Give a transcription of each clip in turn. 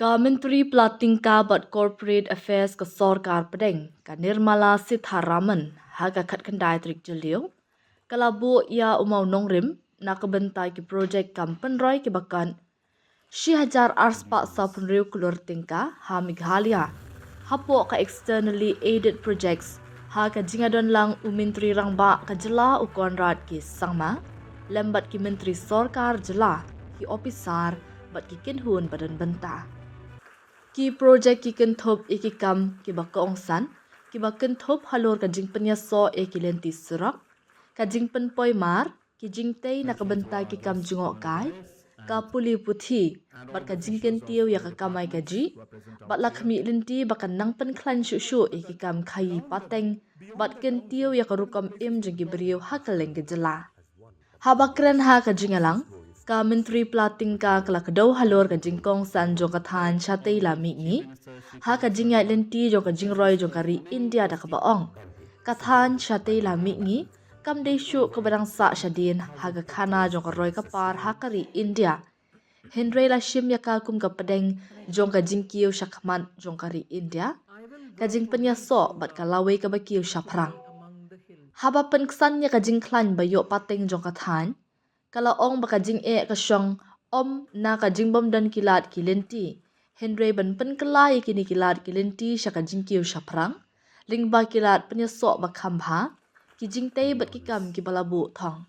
Ka Myntri Pla Tyngka but Corporate Affairs ka Sarkar Pedeng ka Nirmala Sitharaman haga khandai trik jelio kala Buh Mawnongrim nakabentai ki project kam penroy ki bakan 1000 arspa sa penriu klur Tyngka ha Meghalaya hapo ka externally aided projects ha ka jingadon lang umintri rangba ka jela u Konrad ki sangma lembat ki menteri sarkar jela ki officer bat ki kinhun badan benta ki project ki kenthop ikikam ki bakaong san ki bakenthop halor ka jingpenya so ekilenti surak ka jingpen poi mar ki jingtei nakabentai ki kam jungo kai ka puli puthi bat ka jingken tiu ya ka kamai ka ji bat lakhmi linti bakan nangpen klan shu ikikam khai pateng bat ken tiu ya ka rukam im jingi beriu hakaleng ke jela habakren ha ka jingalang ka Myntri Pla Tyngka kala kadau halor ka jingkong san jong ka than chatei la mi ngi ha ka jingya lenti jong ka jingroi jong ka ri India da ka baong ka than chatei la mi ngi kam dei shu ka barang sa shadin ha ka khana jong ka roi ka par ha ka ri India Hendrei la shim ya ka kum ka pedeng jong ka jingkiu shakman jong ka ri India ka jingpenya so bat ka lawe ka bakiu shaprang haba pen ksan ya ka jingklan bayo pateng jong ka than kala ong baka jing e ka syong om na ka jingbom dan kilat kilenti Hendrei ban pen kelai kini kilat kilenti syaka jingkiu shaprang lingba kilat penyesok bakambha ki jingtei bat kikam ki balabu thong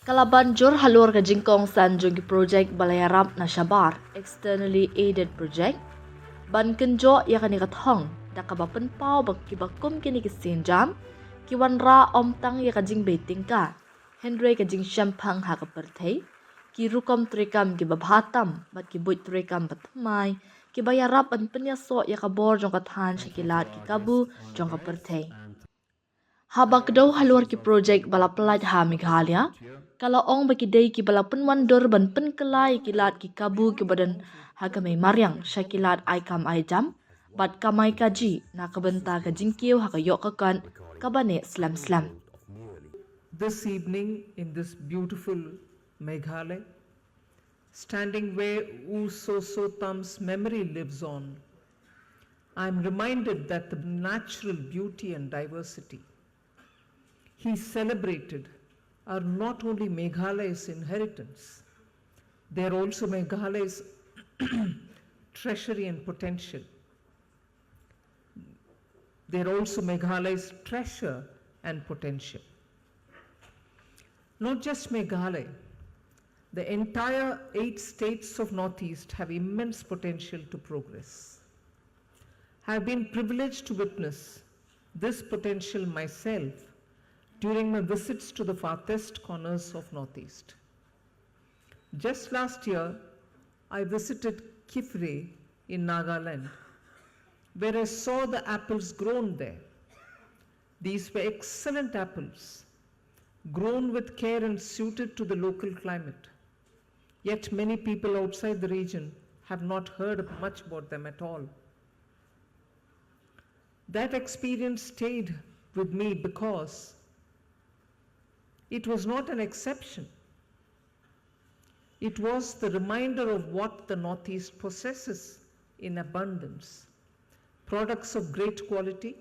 kala banjur halor ka jingkong san jong ki project balayarap na shabar externally aided project ban kenjo ya kani ka thong dakaba pen pau bak ki bakum kini ki sinjam ki wanra om tang ya ka jingbe Tyngka Hendrei ka jing shampang ha ka perthei ki rukom trekam ki babhatam bat ki buit trekam patmai ki bayarap an penya so ya ka bor jong ka than shakilat ki kabu jong ka perthei habak do halor ki project bala plat ha Meghalaya kala ong baki dei ki bala penwan dor ban pen kelai ki lat ki kabu ki badan ha ka mai maryang shakilat ai kam ai jam bat kamai kaji na ka benta ka jingkiu ha ka yok ka kan kabane slam This evening in this beautiful Meghalaya, standing where U So Tham's memory lives on, I am reminded that the natural beauty and diversity he celebrated are not only Meghalaya's inheritance, they are also Meghalaya's treasury and potential. They are also Meghalaya's treasure and potential. Not just Meghalaya, the entire 8 states of Northeast have immense potential to progress. I have been privileged to witness this potential myself during my visits to the farthest corners of Northeast. Just last year, I visited Kifre in Nagaland, where I saw the apples grown there. These were excellent apples, grown with care and suited to the local climate. Yet many people outside the region have not heard much about them at all. That experience stayed with me because it was not an exception. It was the reminder of what the Northeast possesses in abundance. Products of great quality,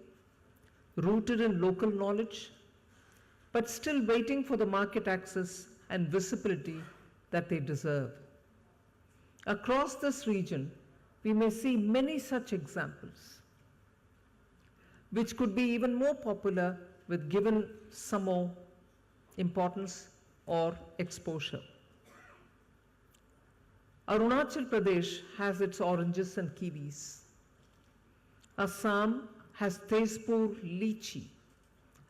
rooted in local knowledge, but still waiting for the market access and visibility that they deserve. Across this region, we may see many such examples, which could be even more popular with given some more importance or exposure. Arunachal Pradesh has its oranges and kiwis. Assam has Tezpur lychee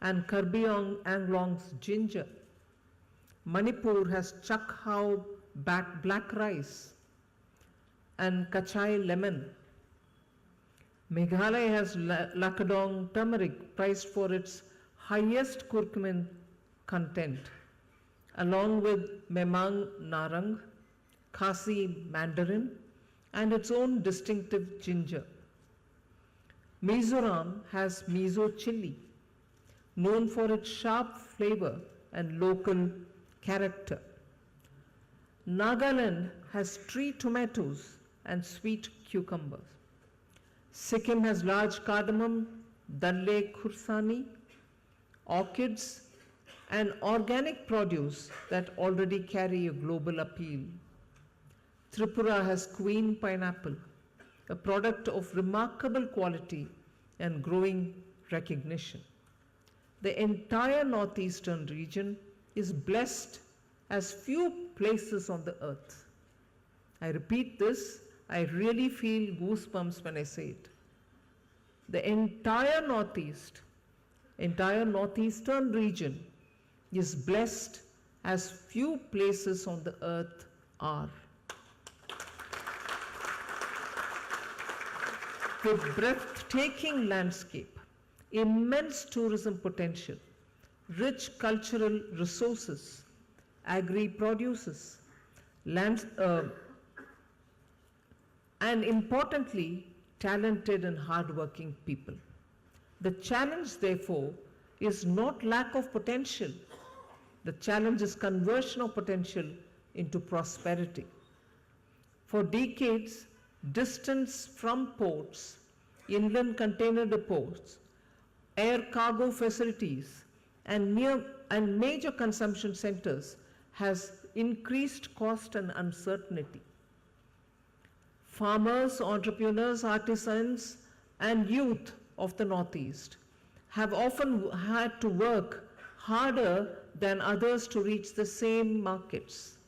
and Karbi Anglong's ginger. Manipur has Chakhau black rice and Kachai lemon. Meghalaya has Lakadong turmeric, prized for its highest curcumin content, along with Memang Narang, Khasi mandarin, and its own distinctive ginger. Mizoram has miso chili, known for its sharp flavor and local character. Nagaland has tree tomatoes and sweet cucumbers. Sikkim has large cardamom, dalle khursani, orchids, and organic produce that already carry a global appeal. Tripura has queen pineapple, a product of remarkable quality and growing recognition. The entire northeastern region is blessed as few places on the earth. I repeat this, I really feel goosebumps when I say it. The entire northeastern region is blessed as few places on the earth are. With breathtaking landscape, immense tourism potential, rich cultural resources, agri-produces, and importantly, talented and hardworking people. The challenge, therefore, is not lack of potential. The challenge is conversion of potential into prosperity. For decades, distance from ports, inland container depots, air cargo facilities, and major consumption centers has increased cost and uncertainty. Farmers, entrepreneurs, artisans, and youth of the Northeast have often had to work harder than others to reach the same markets.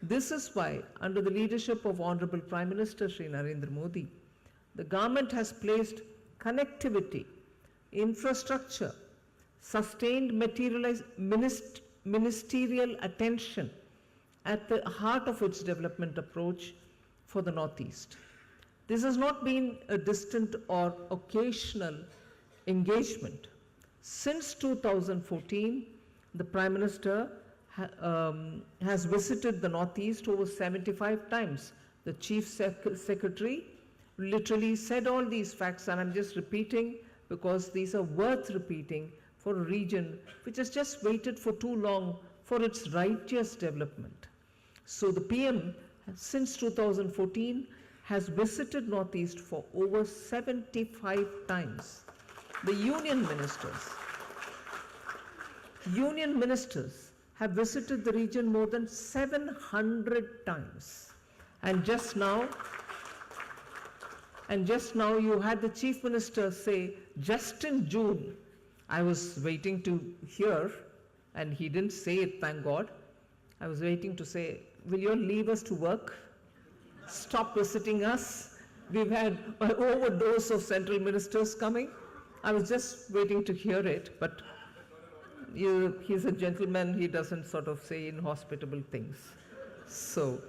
This is why, under the leadership of Honorable Prime Minister Shri Narendra Modi, the government has placed connectivity, infrastructure, sustained ministerial attention at the heart of its development approach for the Northeast. This has not been a distant or occasional engagement. Since 2014, the Prime Minister has visited the Northeast over 75 times. The Chief Secretary literally said all these facts, and I'm just repeating because these are worth repeating for a region which has just waited for too long for its righteous development. So the PM, since 2014, has visited Northeast for over 75 times. The union ministers have visited the region more than 700 times. And just now you had the Chief Minister say, just in June, I was waiting to hear, and he didn't say it, thank God. I was waiting to say, will you all leave us to work? Stop visiting us. We've had an overdose of central ministers coming. I was just waiting to hear it, but he's a gentleman, he doesn't sort of say inhospitable things. So,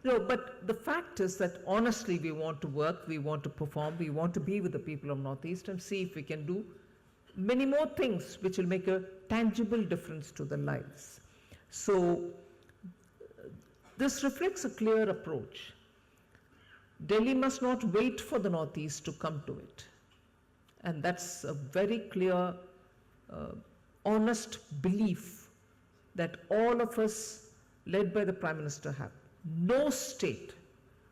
but the fact is that honestly we want to work, we want to perform, we want to be with the people of Northeast and see if we can do many more things which will make a tangible difference to their lives. So, this reflects a clear approach. Delhi must not wait for the Northeast to come to it. And that's a very clear, honest belief that all of us, led by the Prime Minister, have. No state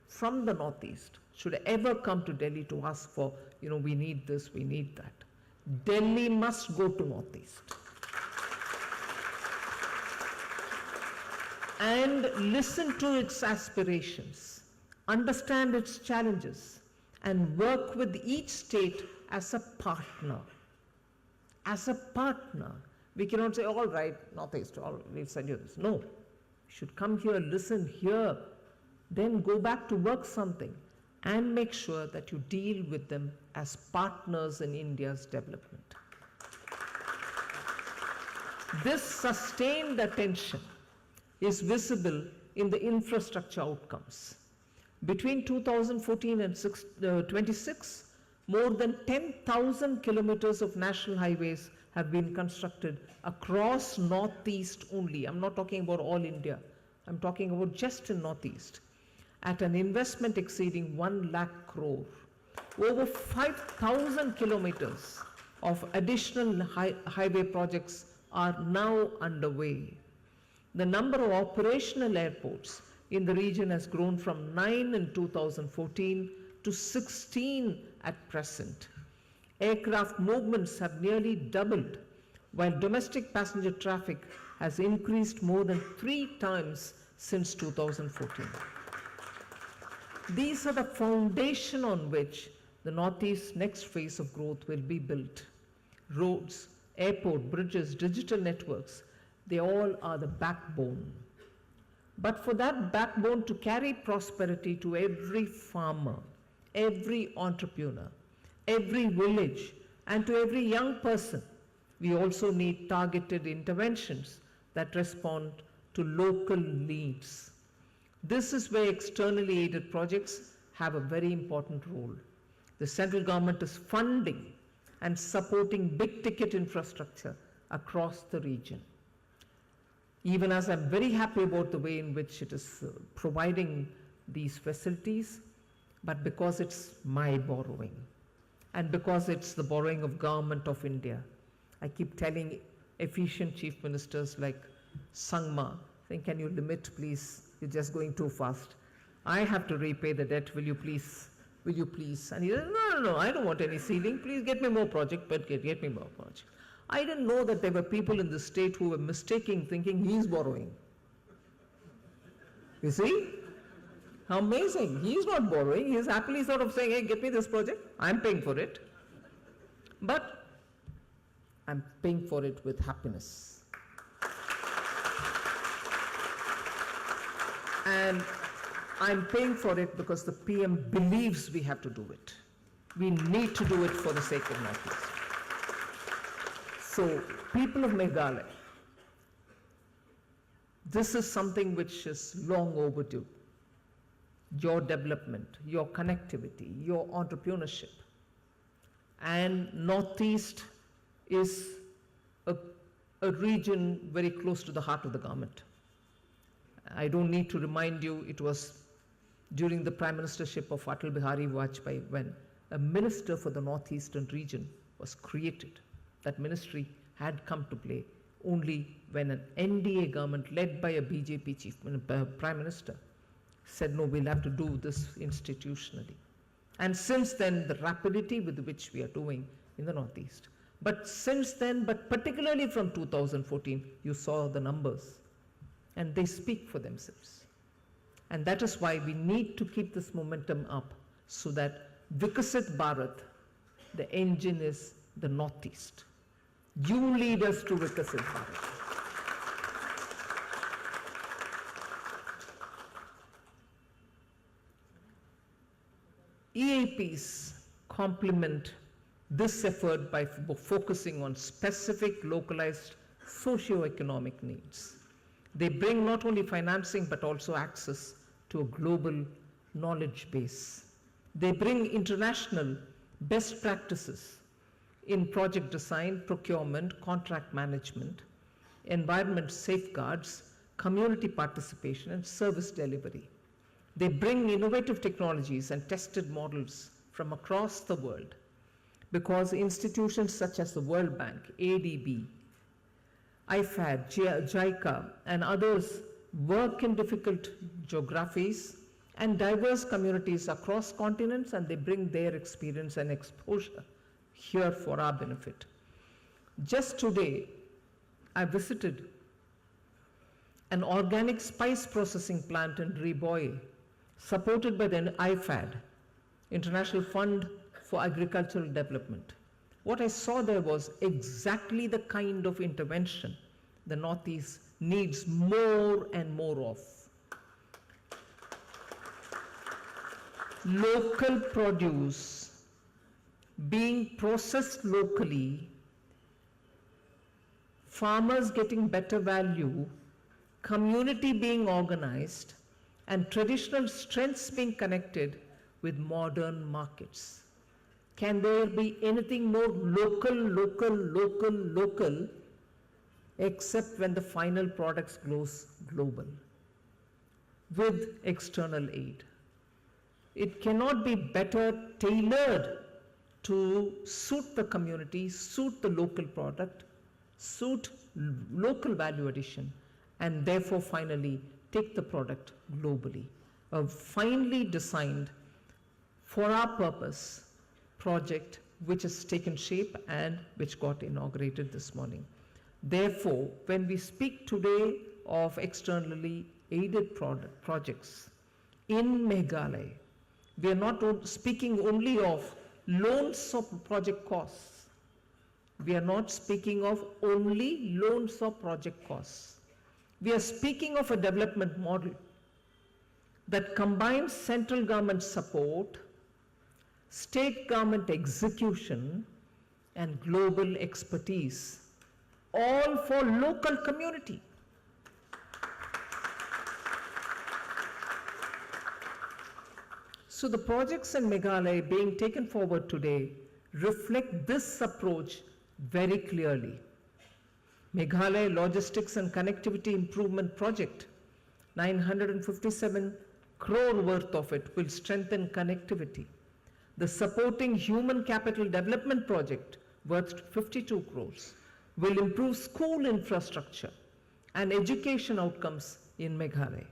from the Northeast should ever come to Delhi to ask for, we need this, we need that. Delhi must go to Northeast. And listen to its aspirations, understand its challenges, and work with each state as a partner. As a partner. We cannot say, all right, Northeast, we'll send you this. No. You should come here, listen here, then go back to work something and make sure that you deal with them as partners in India's development. This sustained attention is visible in the infrastructure outcomes. Between 2014 and 26, more than 10,000 kilometers of national highways have been constructed across Northeast only. I'm not talking about all India. I'm talking about just in Northeast, at an investment exceeding 1 lakh crore. Over 5,000 kilometers of additional highway projects are now underway. The number of operational airports in the region has grown from 9 in 2014 to 16 at present. Aircraft movements have nearly doubled, while domestic passenger traffic has increased more than 3 times since 2014. These are the foundation on which the Northeast's next phase of growth will be built. Roads, airport, bridges, digital networks, they all are the backbone. But for that backbone to carry prosperity to every farmer, every entrepreneur, every village, and to every young person, we also need targeted interventions that respond to local needs. This is where externally aided projects have a very important role. The central government is funding and supporting big ticket infrastructure across the region. Even as I'm very happy about the way in which it is providing these facilities, but because it's my borrowing and because it's the borrowing of Government of India. I keep telling efficient chief ministers like Sangma, saying, can you limit please, you're just going too fast. I have to repay the debt, will you please? Will you please? And he said, no, I don't want any ceiling, please get me more project, but get me more project. I didn't know that there were people in the state who were mistaking, thinking he's borrowing. You see? How amazing. He's not borrowing. He's happily sort of saying, hey, get me this project. I'm paying for it. But I'm paying for it with happiness. And I'm paying for it because the PM believes we have to do it. We need to do it for the sake of Northeast. So, people of Meghalaya, this is something which is long overdue. Your development, your connectivity, your entrepreneurship. And Northeast is a region very close to the heart of the government. I don't need to remind you, it was during the Prime Ministership of Atal Bihari Vajpayee when a minister for the Northeastern region was created. That ministry had come to play only when an NDA government led by a BJP Prime Minister said, no, we'll have to do this institutionally. And since then, the rapidity with which we are doing in the Northeast. But since then, but particularly from 2014, you saw the numbers. And they speak for themselves. And that is why we need to keep this momentum up so that Vikasit Bharat, the engine is the Northeast. You lead us to Vikasit Bharat. EAPs complement this effort by focusing on specific localized socio-economic needs. They bring not only financing but also access to a global knowledge base. They bring international best practices in project design, procurement, contract management, environment safeguards, community participation, and service delivery. They bring innovative technologies and tested models from across the world because institutions such as the World Bank, ADB, IFAD, JICA, and others work in difficult geographies and diverse communities across continents, and they bring their experience and exposure here for our benefit. Just today, I visited an organic spice processing plant in Riboy, supported by the IFAD, International Fund for Agricultural Development. What I saw there was exactly the kind of intervention the Northeast needs more and more of. Local produce being processed locally, farmers getting better value, community being organized, and traditional strengths being connected with modern markets. Can there be anything more local, except when the final products goes global with external aid? It cannot be better tailored to suit the community, suit the local product, suit local value addition, and therefore finally take the product globally. A finely designed, for our purpose, project which has taken shape and which got inaugurated this morning. Therefore, when we speak today of externally aided projects in Meghalaya, we are not speaking only of loans of project costs. We are not speaking of only loans of project costs. We are speaking of a development model that combines central government support, state government execution, and global expertise, all for local community. So the projects in Meghalaya being taken forward today reflect this approach very clearly. Meghalaya Logistics and Connectivity Improvement Project, 957 crore worth of it will strengthen connectivity. The Supporting Human Capital Development Project, worth 52 crores, will improve school infrastructure and education outcomes in Meghalaya.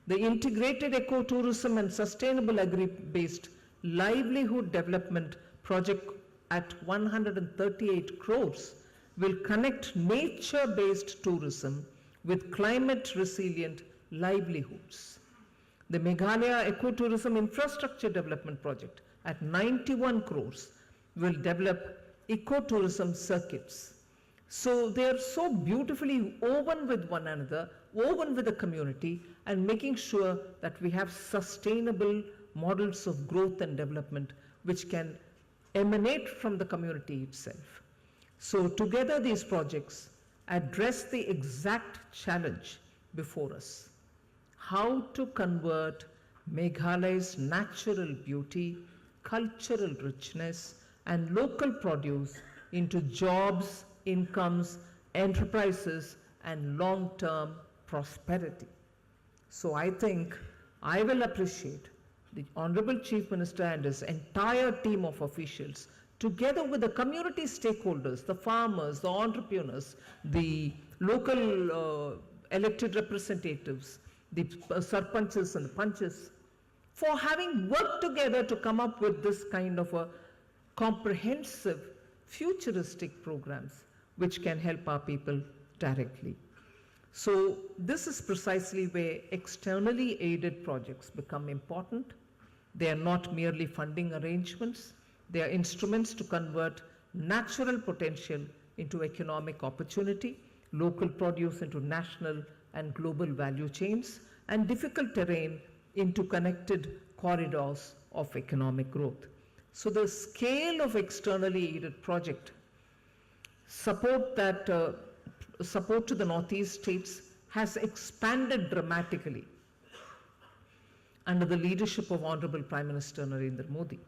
The Integrated Ecotourism and Sustainable Agri-Based Livelihood Development Project at 138 crores will connect nature-based tourism with climate-resilient livelihoods. The Meghalaya Ecotourism Infrastructure Development Project at 91 crores will develop ecotourism circuits. So they are so beautifully woven with one another, woven with the community, and making sure that we have sustainable models of growth and development which can emanate from the community itself. So together these projects address the exact challenge before us: how to convert Meghalaya's natural beauty, cultural richness, and local produce into jobs, incomes, enterprises, and long-term prosperity. So I think I will appreciate the Honorable Chief Minister and his entire team of officials, together with the community stakeholders, the farmers, the entrepreneurs, the local elected representatives, the sarpanches and the panches, for having worked together to come up with this kind of a comprehensive, futuristic programs which can help our people directly. So this is precisely where externally aided projects become important. They are not merely funding arrangements. They are instruments to convert natural potential into economic opportunity, local produce into national and global value chains, and difficult terrain into connected corridors of economic growth. So the scale of externally aided project support to the Northeast states has expanded dramatically under the leadership of Honorable Prime Minister Narendra Modi.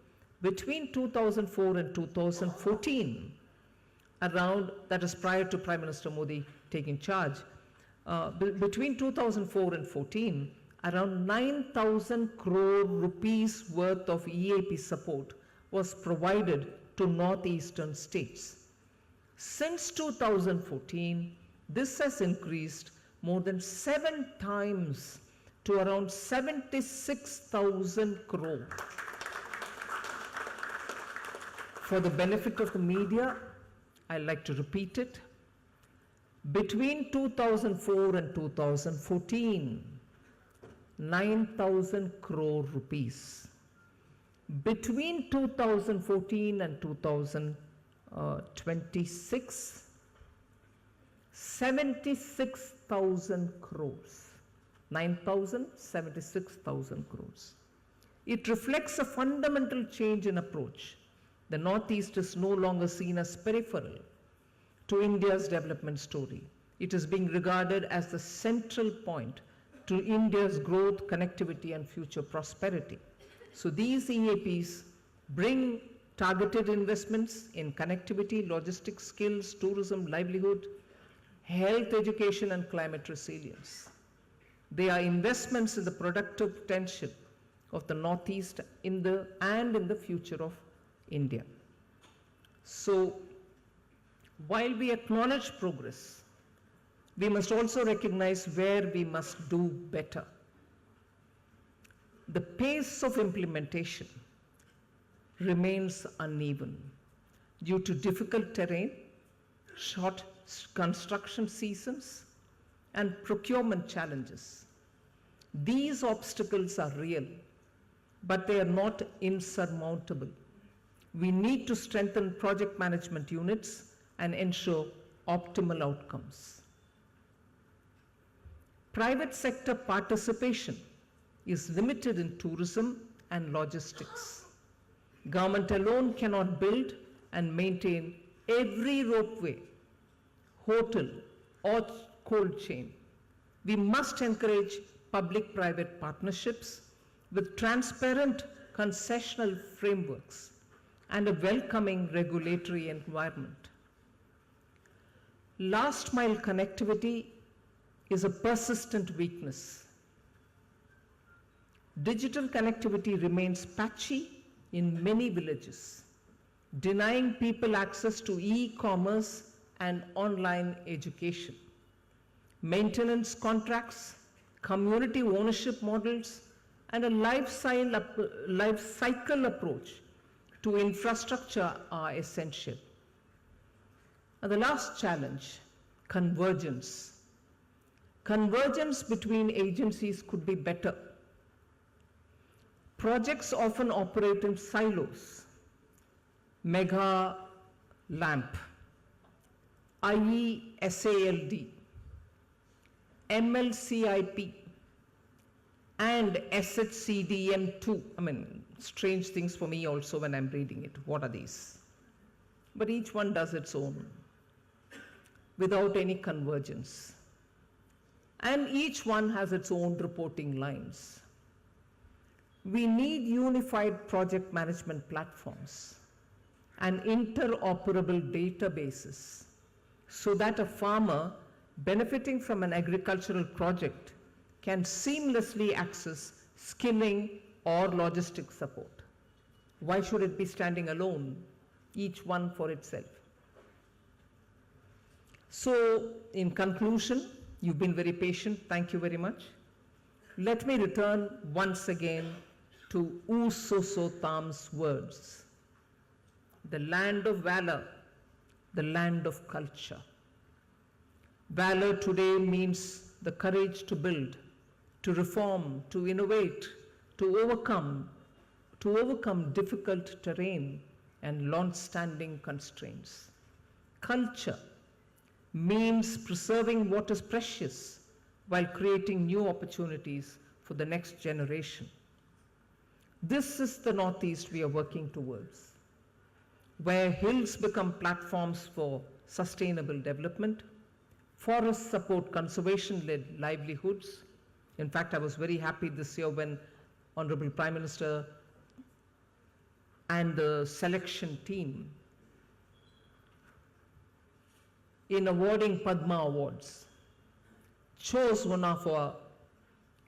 Between 2004 and 2014, that is prior to Prime Minister Modi taking charge, between 2004 and 14, around 9,000 crore rupees worth of EAP support was provided to northeastern states. Since 2014, this has increased more than 7 times to around 76,000 crore. For the benefit of the media, I'd like to repeat it. Between 2004 and 2014, 9,000 crore rupees. Between 2014 and 2026, 76,000 crores. 9,000, 76,000 crores. It reflects a fundamental change in approach. The Northeast is no longer seen as peripheral to India's development story. It is being regarded as the central point to India's growth, connectivity, and future prosperity. So these EAPs bring targeted investments in connectivity, logistics, skills, tourism, livelihood, health, education, and climate resilience. They are investments in the productive potential of the Northeast and in the future of India. So while we acknowledge progress we must also recognize where we must do better. The pace of implementation remains uneven due to difficult terrain, short construction seasons, and procurement challenges. These obstacles are real, but they are not insurmountable. We need to strengthen project management units and ensure optimal outcomes. Private sector participation is limited in tourism and logistics. Government alone cannot build and maintain every ropeway, hotel, or cold chain. We must encourage public-private partnerships with transparent concessional frameworks and a welcoming regulatory environment. Last mile connectivity is a persistent weakness. Digital connectivity remains patchy in many villages, denying people access to e-commerce and online education. Maintenance contracts, community ownership models, and a life cycle approach to infrastructure are essential. And the last challenge, convergence. Convergence between agencies could be better. Projects often operate in silos. Meghalaya, IESALD, MLCIP, and SHCDM2. I mean, strange things for me also when I'm reading it. What are these? But each one does its own, without any convergence. And each one has its own reporting lines. We need unified project management platforms and interoperable databases so that a farmer benefiting from an agricultural project can seamlessly access skilling or logistic support. Why should it be standing alone, each one for itself? So, in conclusion, you've been very patient, thank you very much. Let me return once again to U Soso Tham's words. The land of valor, the land of culture. Valor today means the courage to build, to reform, to innovate, to overcome difficult terrain and long-standing constraints. Culture means preserving what is precious while creating new opportunities for the next generation. This is the Northeast we are working towards, where hills become platforms for sustainable development, forests support conservation-led livelihoods. In fact, I was very happy this year when Honorable Prime Minister and the selection team in awarding Padma Awards chose one of our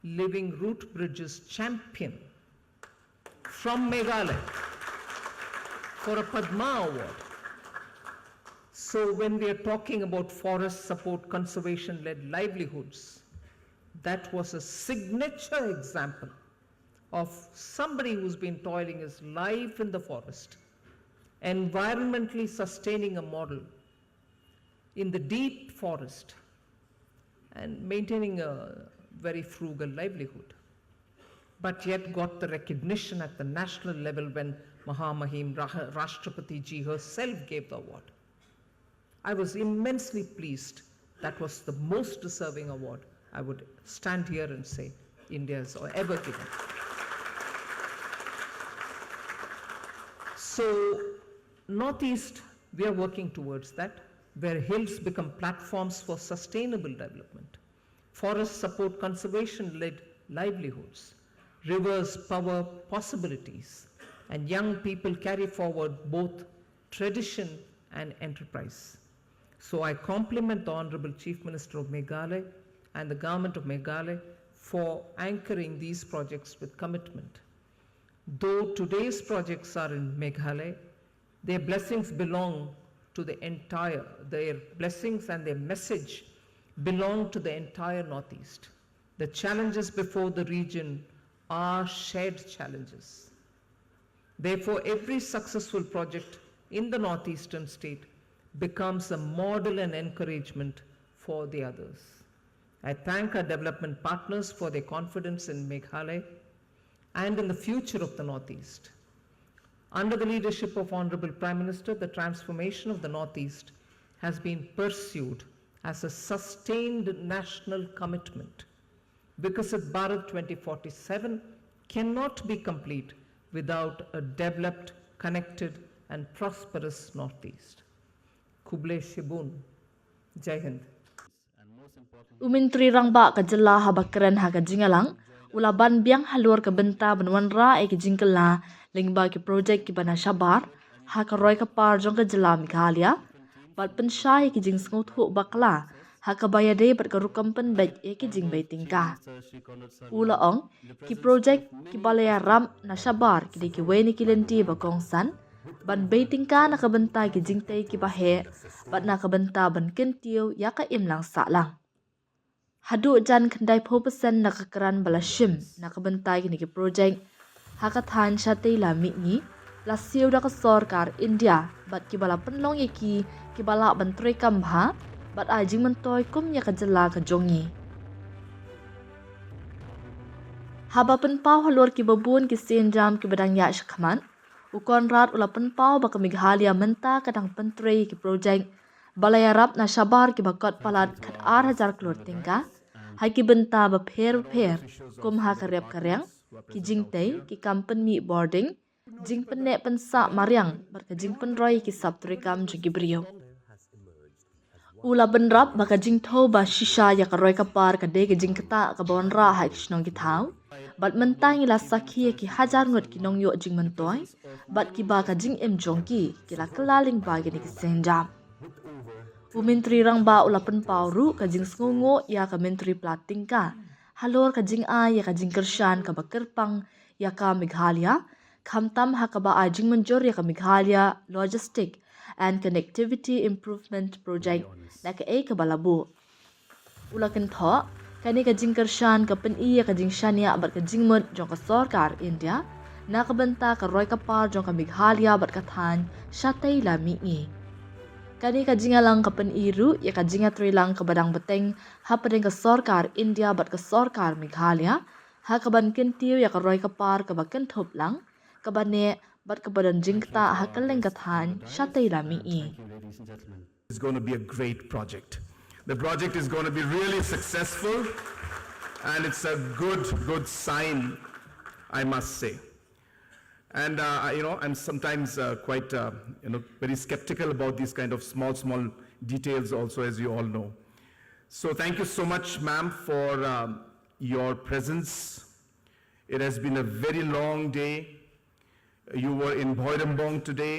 Living Root Bridges champion from Meghalaya for a Padma Award. So when we are talking about forest support conservation-led livelihoods, that was a signature example of somebody who's been toiling his life in the forest, environmentally sustaining a model in the deep forest and maintaining a very frugal livelihood, but yet got the recognition at the national level when Mahamahim Rashtrapati Ji herself gave the award. I was immensely pleased. That was the most deserving award, I would stand here and say, India has ever given. So, Northeast, we are working towards that, where hills become platforms for sustainable development. Forests support conservation-led livelihoods. Rivers power possibilities. And young people carry forward both tradition and enterprise. So I compliment the Honorable Chief Minister of Meghalaya and the Government of Meghalaya for anchoring these projects with commitment. Though today's projects are in Meghalaya, their blessings belong to the entire, their blessings and their message belong to the entire Northeast. The challenges before the region are shared challenges. Therefore, every successful project in the northeastern state becomes a model and encouragement for the others. I thank our development partners for their confidence in Meghalaya and in the future of the Northeast. Under the leadership of Honorable Prime Minister, the transformation of the Northeast has been pursued as a sustained national commitment. Because Bharat 2047 cannot be complete without a developed, connected and prosperous Northeast. Kuble Shibun, Jai Hind. Myntri rangba ka jela habakran ha ka jingalang ulaban biang halur ka benta banwan ra e ki jingkala lingba ki project ki bana shabar ha ka roi ka par jong ka jela Meghalaya bat pensyai ki jing sngot hu bakla ha ka bayade bat ka rukam pen bet e ki jing Pla Tyngka ula ong ki project ki balaya ram na shabar ki de ki weni ki lenti ba kongsan ban Pla Tyngka na ka benta ki jing tay ki bahe bat na ka benta ban kentiu ya ka imlang sa lang hadu jan kendai popesan nakakaran balashim nakabentai kini ki project hakathan syate la mitni la siu da ka sarkar India bat ki bala penlong yaki ki bala Myntri Kambha bat ajing mentoy kum ya ka jela ka jongi haba penpau halur ki babun ki senjam ki badang ya shakman ukon rat ula penpau ba ka Meghalaya menta kadang Myntri ki project balaya rap na shabar ki bakot palat kat 8,000 klur tingka hai ki benta ba pher kum ha karyap karyang ki jingtei ki kampen mi boarding jing penne pensa maryang bar ka jing penroi ki saptri kam jigi brio ula benrap ba ka jing tho ba shisha ya ka roi ka par ka de ki jing kata ka bon ra hai kishnong ki thau bat mentang ila sakhi ki hajar ngot ki nong yo jing mentoy bat ki ba ka jing em jongki ki la kelaling ba ki ki senjam Myntri rangba ula penpau ru ka jing sngungo ya ka Myntri Pla Tyngka halor ka jing a ya ka jing kershan ka bakerpang ya ka Meghalaya khamtam ha ka ba a jing menjor ya ka Meghalaya Logistic and Connectivity Improvement Project la ka e ka balabu ula ken tho kani ka jing kershan ka pen i ya ka jing shania bat ka jing mot jong ka sarkar India na ka benta ka roi ka par jong ka Meghalaya bat ka than shatei la mi ni kani ka jingalang ka pen iru ya ka jinga trilang ka badang beteng ha padeng ka sarkar India bat ka sarkar Meghalaya ha ka ban kentiu ya ka roi ka par ka baken thop lang ka bane bat ka badan jingta ha ka leng ka than shatei la mi i It's going to be a great project. The project is going to be really successful and it's a good sign, I must say. And I'm sometimes quite very skeptical about these kind of small details also, as you all know. So thank you so much, ma'am, for your presence. It has been a very long day. You were in Bhoirambong today,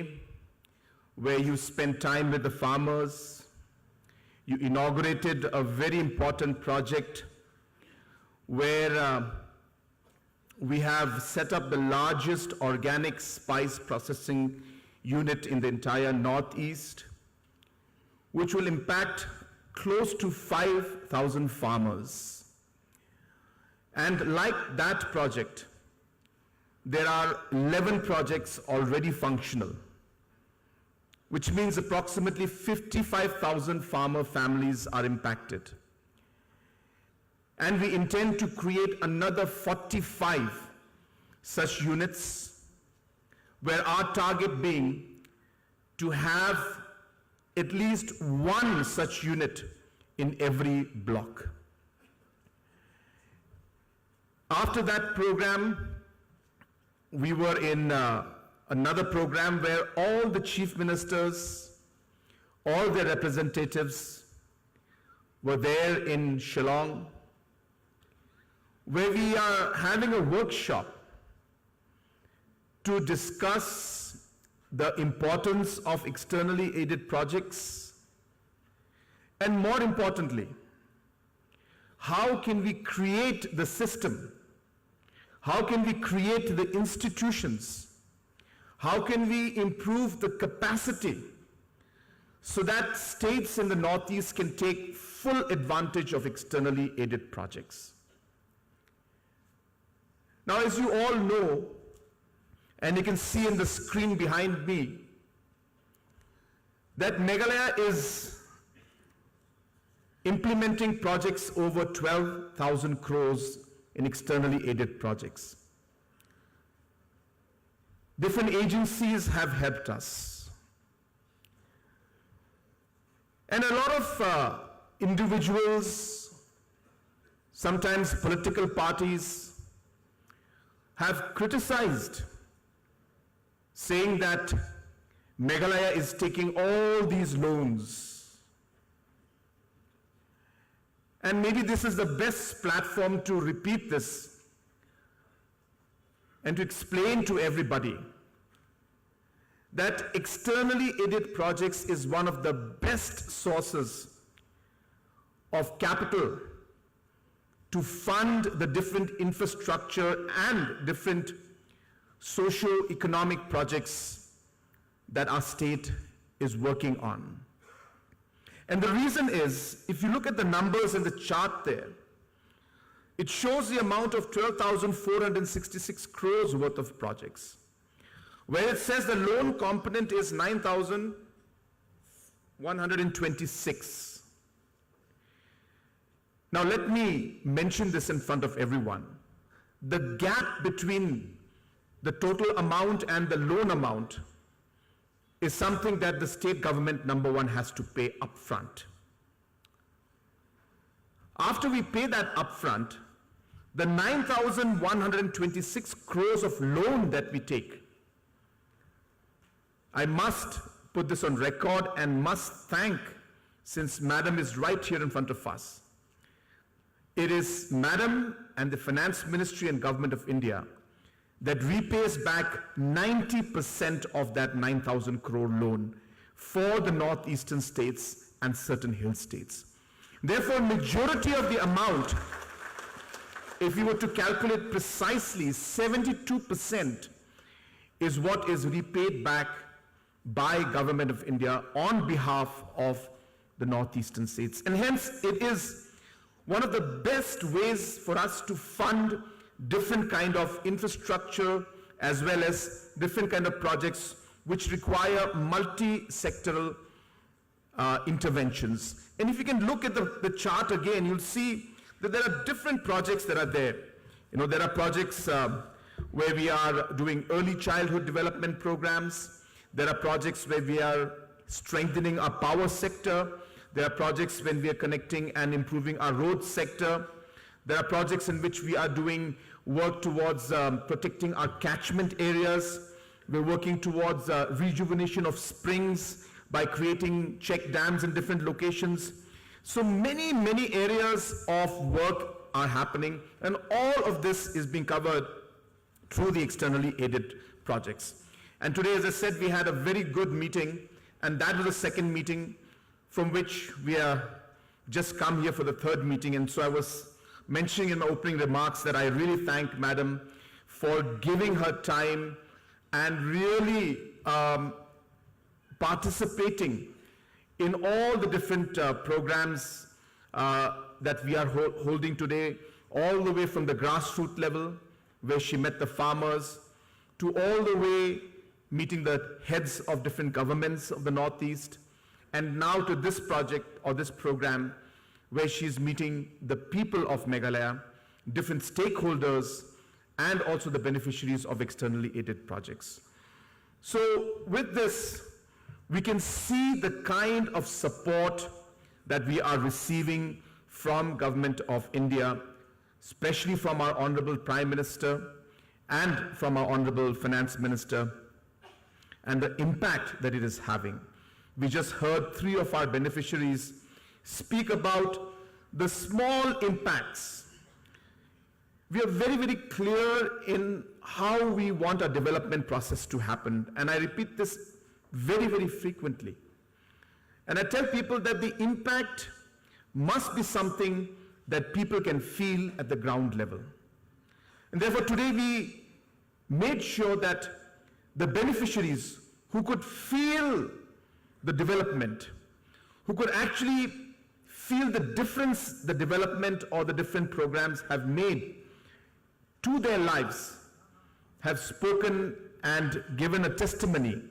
where you spent time with the farmers. You inaugurated a very important project where we have set up the largest organic spice processing unit in the entire Northeast, which will impact close to 5,000 farmers. And like that project, there are 11 projects already functional, which means approximately 55,000 farmer families are impacted. And we intend to create another 45 such units, where our target being to have at least one such unit in every block. After that program, we were in another program where all the chief ministers, all their representatives were there in Shillong, where we are having a workshop to discuss the importance of externally aided projects, and more importantly, how can we create the system? How can we create the institutions? How can we improve the capacity so that states in the Northeast can take full advantage of externally aided projects. Now, as you all know, and you can see in the screen behind me, that Meghalaya is implementing projects over 12,000 crores in externally aided projects. Different agencies have helped us. And a lot of individuals, sometimes political parties, have criticized, saying that Meghalaya is taking all these loans. And maybe this is the best platform to repeat this and to explain to everybody that externally aided projects is one of the best sources of capital to fund the different infrastructure and different socio-economic projects that our state is working on. And the reason is, if you look at the numbers in the chart there, it shows the amount of 12,466 crores worth of projects, where it says the loan component is 9,126. Now let me mention this in front of everyone. The gap between the total amount and the loan amount is something that the state government, number one, has to pay upfront. After we pay that upfront, the 9,126 crores of loan that we take, I must put this on record and must thank, since Madam is right here in front of us, it is Madam and the Finance Ministry and Government of India that repays back 90% of that 9,000 crore loan for the northeastern states and certain hill states. Therefore, majority of the amount, if you were to calculate precisely, 72% is what is repaid back by Government of India on behalf of the northeastern states. And hence, it is one of the best ways for us to fund different kind of infrastructure as well as different kind of projects which require multi-sectoral interventions. And if you can look at the chart again, you'll see that there are different projects that are there. You know, there are projects where we are doing early childhood development programs. There are projects where we are strengthening our power sector. There are projects when we are connecting and improving our road sector. There are projects in which we are doing work towards protecting our catchment areas. We're working towards rejuvenation of springs by creating check dams in different locations. So many, many areas of work are happening, and all of this is being covered through the externally aided projects. And today, as I said, we had a very good meeting, and that was the second meeting from which we are just come here for the third meeting. And so I was mentioning in my opening remarks that I really thank Madam for giving her time and really participating in all the different programs that we are holding today, all the way from the grassroots level, where she met the farmers, to all the way meeting the heads of different governments of the Northeast, and now to this project or this program, where she's meeting the people of Meghalaya, different stakeholders, and also the beneficiaries of externally aided projects. So with this, we can see the kind of support that we are receiving from Government of India, especially from our Honorable Prime Minister and from our Honorable Finance Minister, and the impact that it is having. We just heard 3 of our beneficiaries speak about the small impacts. We are very, very clear in how we want our development process to happen, and I repeat this very, very frequently. And I tell people that the impact must be something that people can feel at the ground level. And therefore today we made sure that the beneficiaries who could feel the development who could actually feel the difference the development or the different programs have made to their lives, have spoken and given a testimony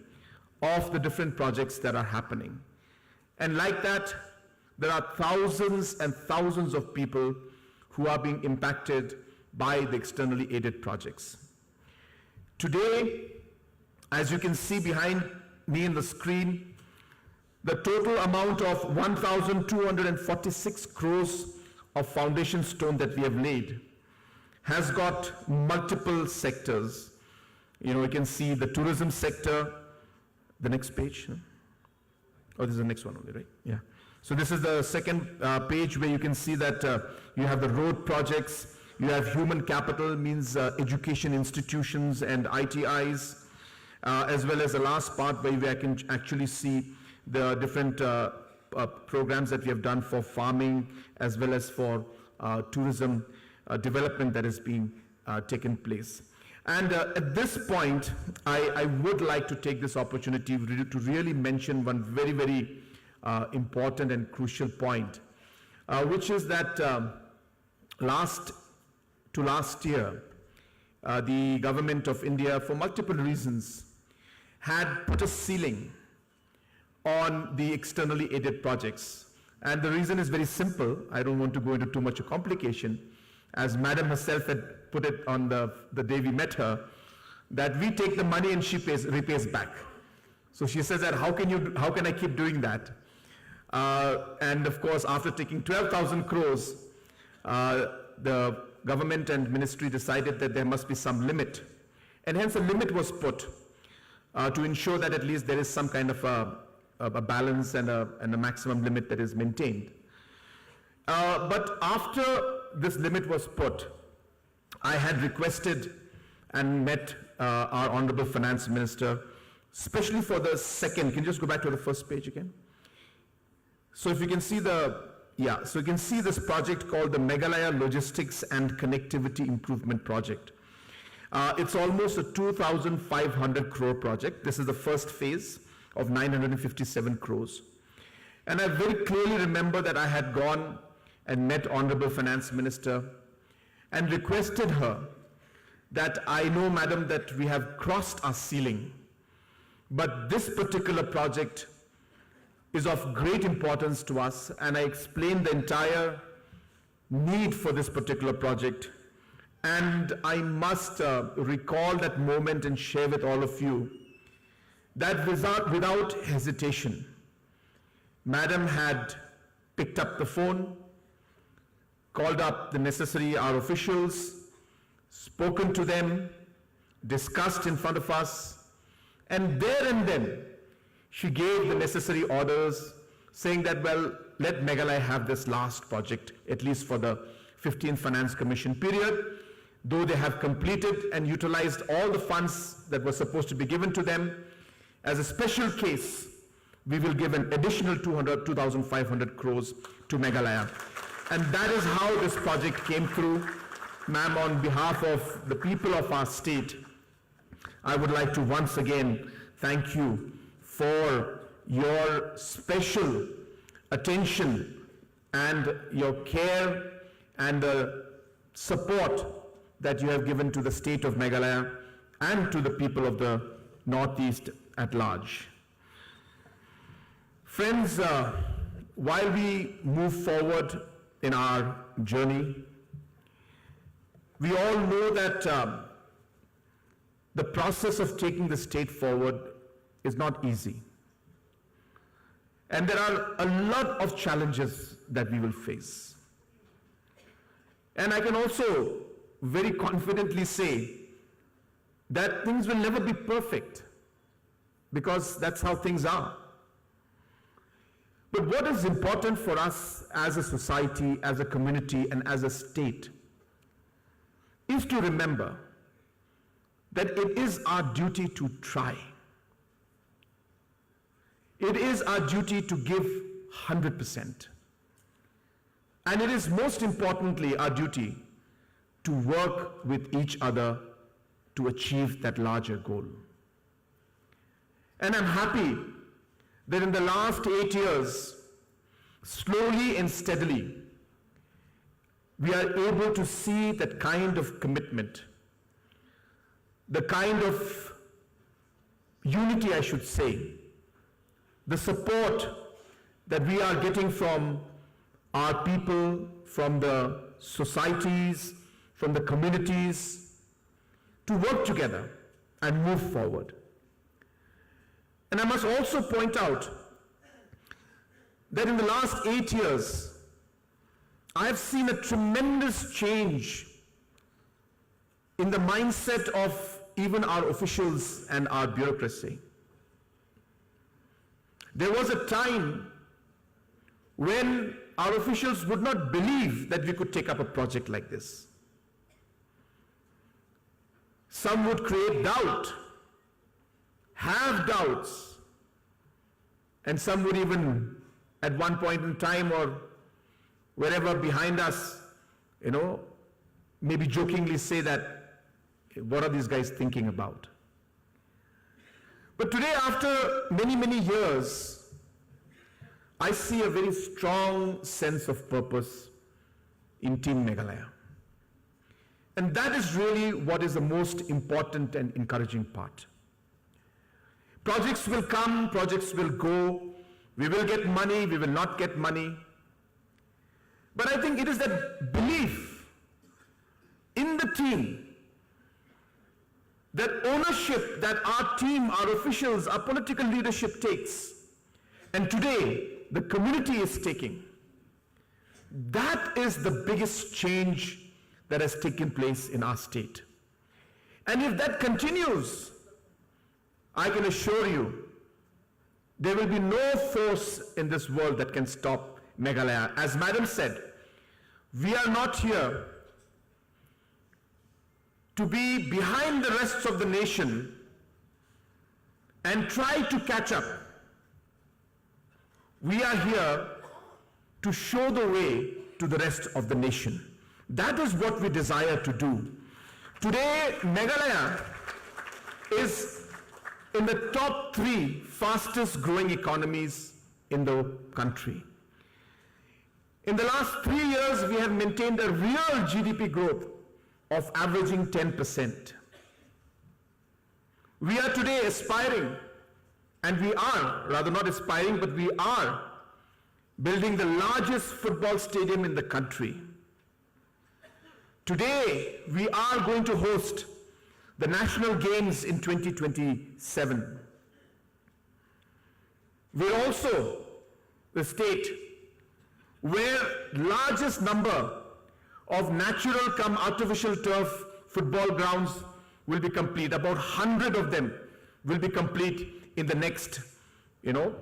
of the different projects that are happening. And like that, there are thousands and thousands of people who are being impacted by the externally aided projects. Today, as you can see behind me in the screen, the total amount of 1,246 crores of foundation stone that we have laid has got multiple sectors. You can see the tourism sector, the next page. Oh, this is the next one only, right? Yeah. So this is the second page where you can see that you have the road projects, you have human capital, means education institutions and ITIs, as well as the last part where we can actually see the different programs that we have done for farming as well as for tourism development that is being taken place. And at this point, I would like to take this opportunity to really mention one very, very important and crucial point, which is that last year, the government of India, for multiple reasons, had put a ceiling on the externally aided projects. And the reason is very simple. I don't want to go into too much complication. As Madam herself had put it on the day we met her, that we take the money and she repays back. So she says that how can I keep doing that? And of course, after taking 12,000 crores, the government and ministry decided that there must be some limit. And hence a limit was put to ensure that at least there is some kind of a balance and a maximum limit that is maintained. But after this limit was put, I had requested and met our Honorable Finance Minister, especially for the second. Can you just go back to the first page again? So if you can see so you can see this project called the Meghalaya Logistics and Connectivity Improvement Project. It's almost a 2,500 crore project. This is the first phase of 957 crores. And I very clearly remember that I had gone and met Honorable Finance Minister and requested her that I know, Madam, that we have crossed our ceiling, but this particular project is of great importance to us, and I explained the entire need for this particular project. And I must recall that moment and share with all of you that without hesitation, Madam had picked up the phone, called up the necessary our officials, spoken to them, discussed in front of us, and there and then she gave the necessary orders saying that, well, let Meghalaya have this last project, at least for the 15th Finance Commission period, though they have completed and utilized all the funds that were supposed to be given to them. As a special case, we will give an additional 2,500 crores to Meghalaya. And that is how this project came through. Ma'am, on behalf of the people of our state, I would like to once again thank you for your special attention and your care and the support that you have given to the state of Meghalaya and to the people of the Northeast at large. Friends, while we move forward in our journey, we all know that the process of taking the state forward is not easy. And there are a lot of challenges that we will face. And I can also very confidently say that things will never be perfect, because that's how things are. But what is important for us as a society, as a community, and as a state is to remember that it is our duty to try. It is our duty to give 100%. And it is most importantly our duty to work with each other to achieve that larger goal. And I'm happy that in the last 8 years, slowly and steadily, we are able to see that kind of commitment, the kind of unity, I should say, the support that we are getting from our people, from the societies, from the communities, to work together and move forward. And I must also point out that in the last 8 years, I have seen a tremendous change in the mindset of even our officials and our bureaucracy. There was a time when our officials would not believe that we could take up a project like this. Some would create doubt, have doubts, and some would even, at one point in time or wherever behind us, maybe jokingly say that, what are these guys thinking about? But today, after many, many years, I see a very strong sense of purpose in Team Meghalaya. And that is really what is the most important and encouraging part. Projects will come, projects will go, we will get money, we will not get money. But I think it is that belief in the team, that ownership that our team, our officials, our political leadership takes, and today the community is taking. That is the biggest change that has taken place in our state. And if that continues, I can assure you, there will be no force in this world that can stop Meghalaya. As Madam said, we are not here to be behind the rest of the nation and try to catch up. We are here to show the way to the rest of the nation. That is what we desire to do. Today, Meghalaya is in the top 3 fastest growing economies in the country. In the last 3 years, we have maintained a real GDP growth of averaging 10%. We are today aspiring, and we are, rather not aspiring, but we are building the largest football stadium in the country. Today, we are going to host the national games in 2027. We're also the state where largest number of natural come artificial turf football grounds will be complete. About 100 of them will be complete in the next,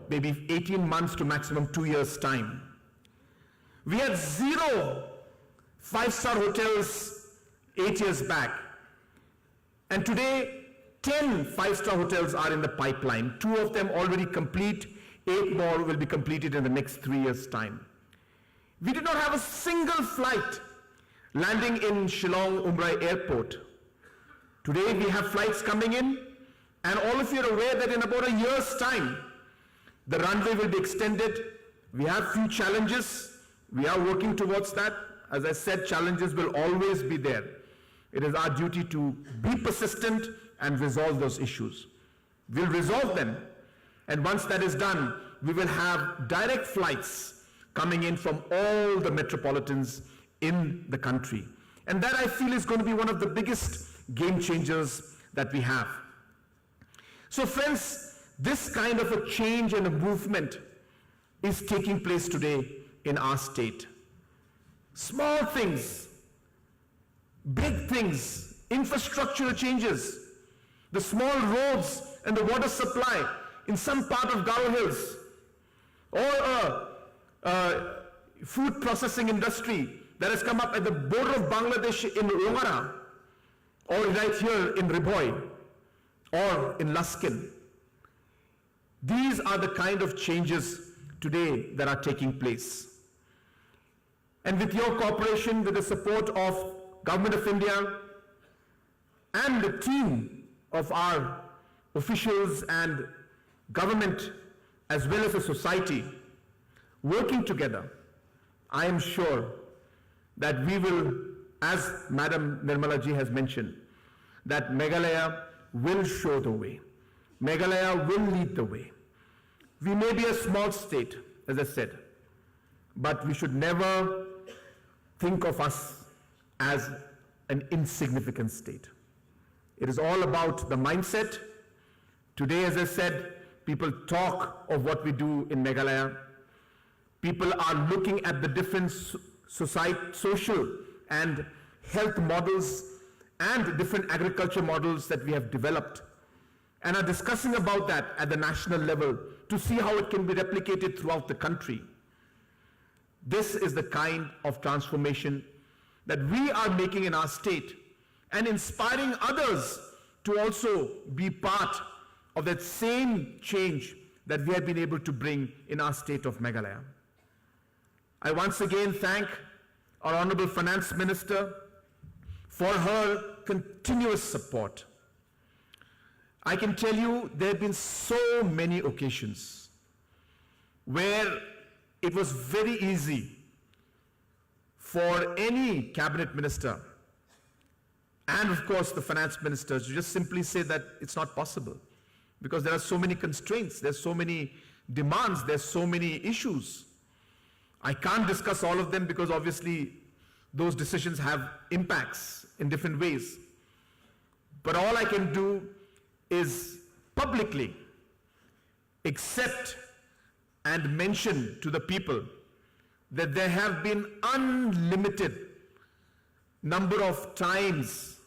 maybe 18 months to maximum 2 years' time. We had 0 5-star hotels 8 years back. And today, 10 5-star hotels are in the pipeline. 2 of them already complete, 8 more will be completed in the next 3 years' time. We did not have a single flight landing in Shillong Umrai Airport. Today we have flights coming in, and all of you are aware that in about a year's time, the runway will be extended. We have few challenges. We are working towards that. As I said, challenges will always be there. It is our duty to be persistent and resolve those issues. We'll resolve them, and once that is done, we will have direct flights coming in from all the metropolitans in the country. And that, I feel, is going to be one of the biggest game changers that we have. So friends, this kind of a change and a movement is taking place today in our state. Small things, big things, infrastructural changes, the small roads and the water supply in some part of Gao Hills, or a food processing industry that has come up at the border of Bangladesh in Rongara, or right here in Riboy, or in Luskin. These are the kind of changes today that are taking place. And with your cooperation, with the support of Government of India and the team of our officials and government, as well as the society, Working together, I am sure that we will, as Madam Nirmala ji has mentioned, that Meghalaya will show the way. Meghalaya will lead the way. We may be a small state, as I said, but we should never think of us as an insignificant state. It is all about the mindset. Today, as I said, people talk of what we do in Meghalaya. People are looking at the different social and health models and different agriculture models that we have developed, and are discussing about that at the national level to see how it can be replicated throughout the country. This is the kind of transformation that we are making in our state, and inspiring others to also be part of that same change that we have been able to bring in our state of Meghalaya. I once again thank our Honorable Finance Minister for her continuous support. I can tell you there have been so many occasions where it was very easy for any cabinet minister and of course the finance minister to just simply say that it's not possible because there are so many constraints, there's so many demands, there's so many issues. I can't discuss all of them because obviously those decisions have impacts in different ways. But all I can do is publicly accept and mention to the people that there have been unlimited number of times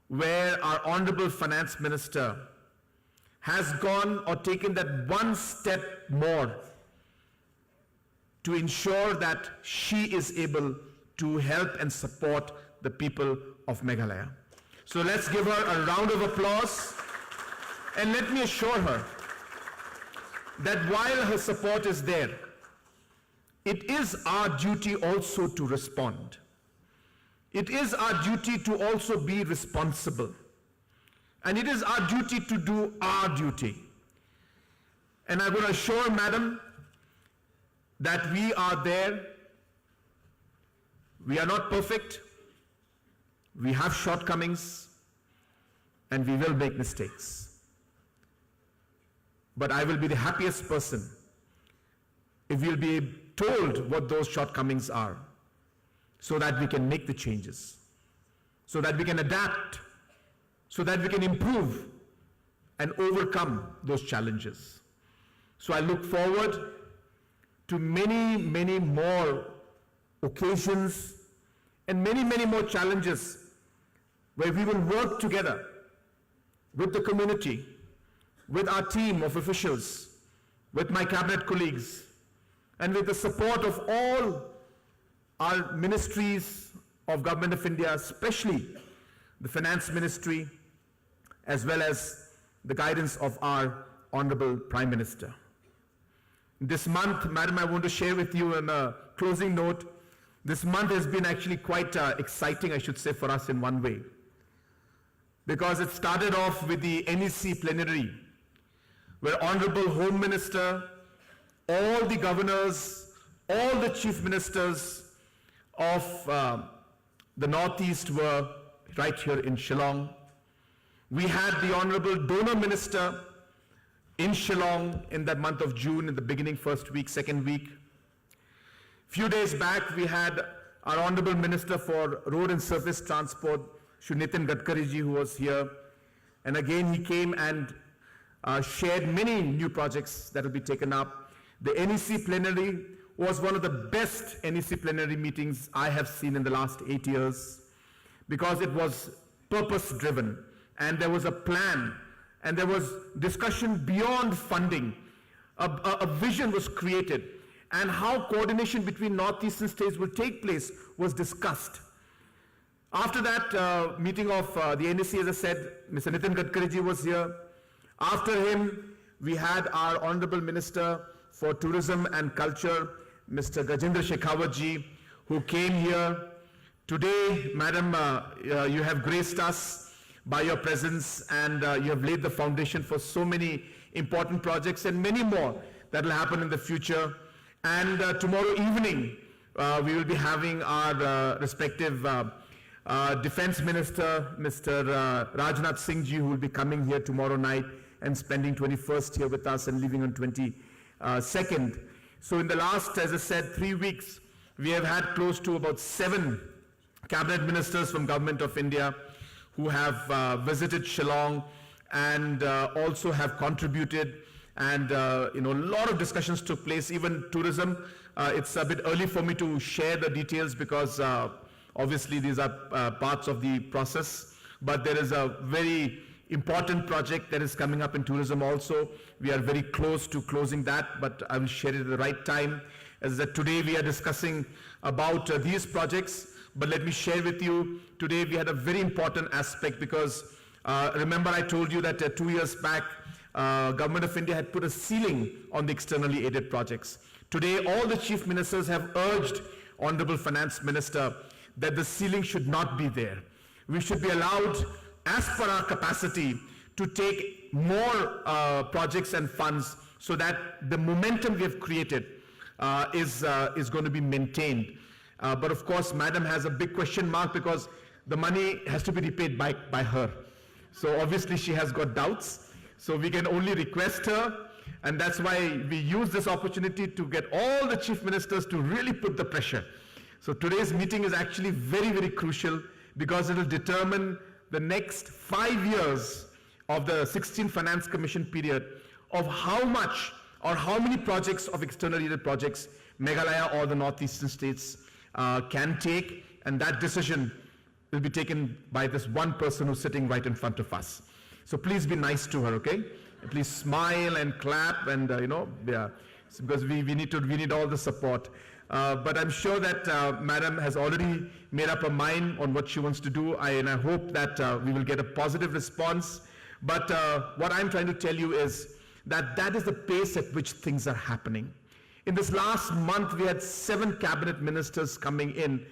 where our Honorable Finance Minister has gone or taken that one step more to ensure that she is able to help and support the people of Meghalaya. So let's give her a round of applause, and let me assure her that while her support is there, it is our duty also to respond. It is our duty to also be responsible. And it is our duty to do our duty. And I'm going to assure Madam that we are there. We are not perfect. We have shortcomings, and we will make mistakes. But I will be the happiest person if we'll be told what those shortcomings are, so that we can make the changes, so that we can adapt, so that we can improve and overcome those challenges. So I look forward to many, many more occasions and many, many more challenges where we will work together with the community, with our team of officials, with my cabinet colleagues, and with the support of all our ministries of Government of India, especially the Finance Ministry, as well as the guidance of our Honorable Prime Minister. This month, Madam, I want to share with you on a closing note, this month has been actually quite exciting, I should say, for us in one way. Because it started off with the NEC plenary, where Honorable Home Minister, all the governors, all the chief ministers of the Northeast were right here in Shillong. We had the Honorable Donor Minister in Shillong in that month of June, in the beginning, first week, second week. Few days back, we had our Honorable Minister for Road and Surface Transport, Shri Nitin Gadkari ji, who was here. And again, he came and shared many new projects that will be taken up. The NEC plenary was one of the best NEC plenary meetings I have seen in the last 8 years, because it was purpose-driven, and there was a plan, and there was discussion beyond funding. A vision was created, and how coordination between Northeastern states will take place was discussed. After that meeting of the NEC, as I said, Mr. Nitin Gadkari ji was here. After him, we had our Honorable Minister for Tourism and Culture, Mr. Gajendra Shekhawat ji, who came here. Today, Madam, you have graced us by your presence, and you have laid the foundation for so many important projects and many more that will happen in the future. And tomorrow evening, we will be having our respective Defense Minister, Mr. Rajnath Singh ji, who will be coming here tomorrow night and spending 21st here with us and leaving on 22nd. So in the last, as I said, 3 weeks, we have had close to about 7 cabinet ministers from Government of India who have visited Shillong and also have contributed, and a lot of discussions took place, even tourism. It's a bit early for me to share the details because obviously these are parts of the process, but there is a very important project that is coming up in tourism also. We are very close to closing that, but I will share it at the right time. As that today we are discussing about these projects, but let me share with you, today we had a very important aspect because remember I told you that 2 years back, Government of India had put a ceiling on the externally aided projects. Today all the chief ministers have urged Honorable Finance Minister that the ceiling should not be there. We should be allowed, as per our capacity, to take more projects and funds so that the momentum we have created is going to be maintained. But of course, Madam has a big question mark because the money has to be repaid by her. So obviously she has got doubts. So we can only request her, and that's why we use this opportunity to get all the chief ministers to really put the pressure. So today's meeting is actually very, very crucial because it will determine the next 5 years of the 16th Finance Commission period of how much or how many projects of external aided projects Meghalaya or the northeastern states can take, and that decision will be taken by this one person who's sitting right in front of us. So please be nice to her, okay? And please smile and clap, and yeah, because we need all the support. But I'm sure that Madam has already made up her mind on what she wants to do, and I hope that we will get a positive response. But what I'm trying to tell you is that is the pace at which things are happening. In this last month, we had 7 cabinet ministers coming in,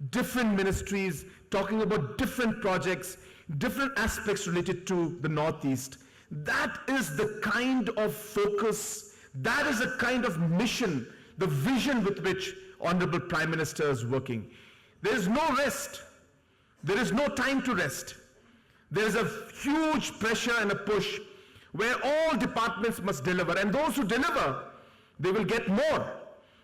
different ministries, talking about different projects, different aspects related to the Northeast. That is the kind of focus, that is the kind of mission, the vision with which Honorable Prime Minister is working. There is no rest. There is no time to rest. There is a huge pressure and a push where all departments must deliver, and those who deliver, they will get more.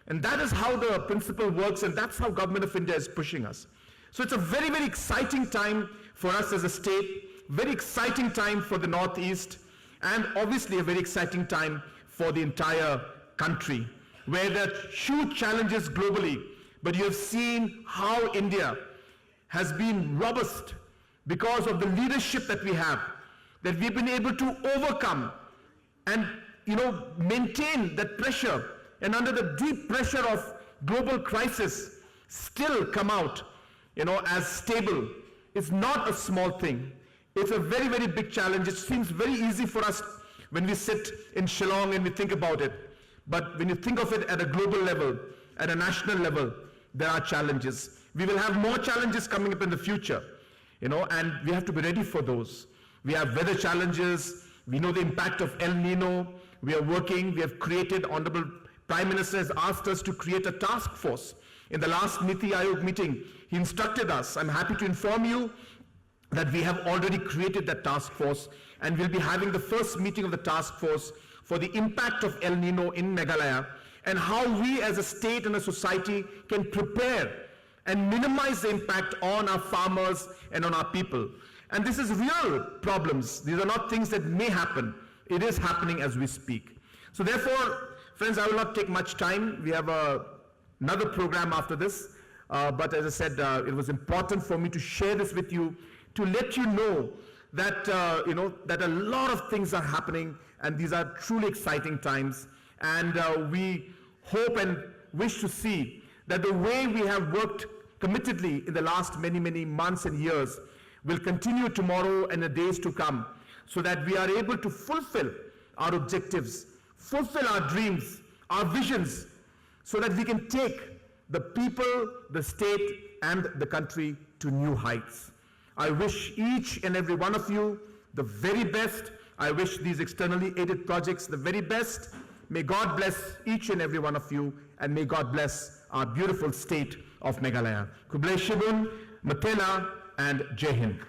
And that is how the principle works, and that's how Government of India is pushing us. So it's a very, very exciting time for us as a state, very exciting time for the Northeast, and obviously a very exciting time for the entire country, where there are huge challenges globally, but you have seen how India has been robust because of the leadership that we have, that we've been able to overcome and maintain that pressure, and under the deep pressure of global crisis, still come out as stable. It's not a small thing. It's a very, very big challenge. It seems very easy for us when we sit in Shillong and we think about it. But when you think of it at a global level, at a national level, there are challenges. We will have more challenges coming up in the future, and we have to be ready for those. We have weather challenges. We know the impact of El Nino. We are working. We have created, Honorable Prime Minister has asked us to create a task force. In the last Niti Aayog meeting, he instructed us. I'm happy to inform you that we have already created that task force, and we'll be having the first meeting of the task force for the impact of El Nino in Meghalaya, and how we as a state and a society can prepare and minimize the impact on our farmers and on our people. And this is real problems. These are not things that may happen. It is happening as we speak. So therefore, friends, I will not take much time. We have another program after this. But as I said, it was important for me to share this with you, to let you know that, that a lot of things are happening, and these are truly exciting times. And we hope and wish to see that the way we have worked committedly in the last many, many months and years will continue tomorrow and the days to come, so that we are able to fulfill our objectives, fulfill our dreams, our visions, so that we can take the people, the state, and the country to new heights. I wish each and every one of you the very best. I wish these externally aided projects the very best. May God bless each and every one of you. and may God bless our beautiful state of Meghalaya. Kublai Shibun, Matela, and Jai Hind.